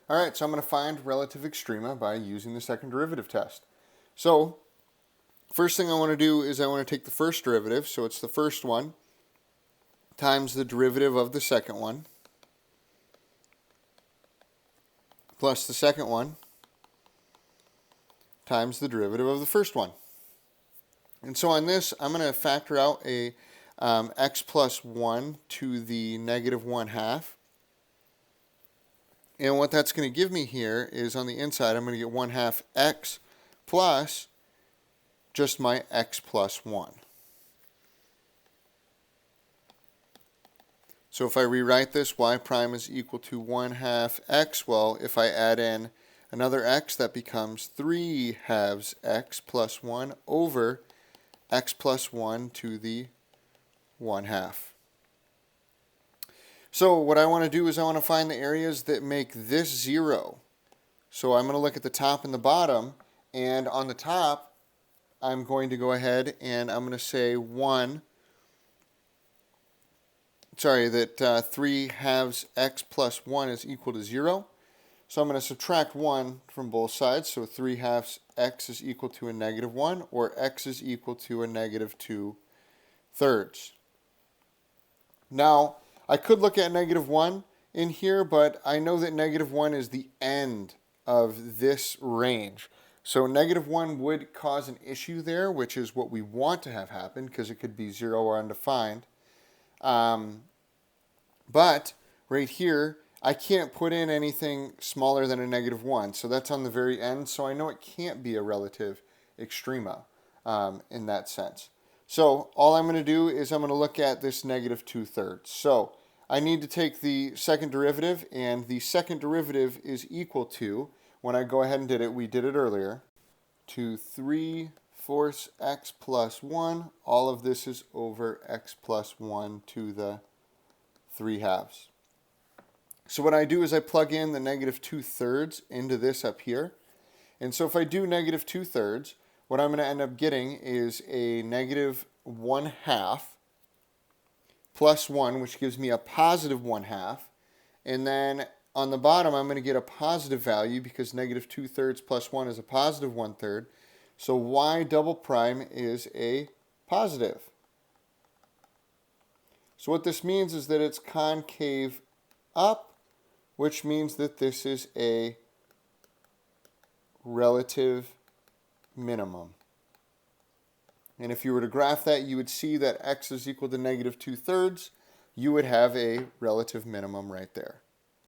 All right, so I'm going to find relative extrema by using the second derivative test. So first thing I want to do is I want to take the first derivative, so it's the first one, times the derivative of the second one, plus the second one, times the derivative of the first one. And so on this, I'm going to factor out a x plus 1 to the negative 1/2. And what that's going to give me here is on the inside, I'm going to get 1/2 x plus just my x plus 1. So if I rewrite this, y prime is equal to 1/2 x. Well, if I add in another x, that becomes 3/2 x plus 1 over x plus 1 to the 1/2. So what I want to do is I want to find the areas that make this 0. So I'm going to look at the top and the bottom, and on the top I'm going to go ahead and I'm going to say 3/2 x plus 1 is equal to 0. So I'm going to subtract 1 from both sides, so 3/2 x is equal to a negative 1, or x is equal to a negative 2/3. Now, I could look at negative 1 in here, but I know that negative 1 is the end of this range. So negative 1 would cause an issue there, which is what we want to have happen, because it could be 0 or undefined. But right here, I can't put in anything smaller than a negative 1. So that's on the very end, so I know it can't be a relative extrema in that sense. So all I'm going to do is I'm going to look at this negative 2/3. So I need to take the second derivative, and the second derivative is equal to, when I go ahead and did it, we did it earlier, to 3/4 x plus 1. All of this is over x plus 1 to the 3/2. So what I do is I plug in the negative 2/3 into this up here. And so if I do negative 2/3, what I'm going to end up getting is a negative 1/2 plus 1, which gives me a positive 1/2. And then on the bottom, I'm going to get a positive value because negative 2/3 plus 1 is a positive 1/3. So y double prime is a positive. So what this means is that it's concave up, which means that this is a relative minimum. And if you were to graph that, you would see that x is equal to negative 2/3. You would have a relative minimum right there.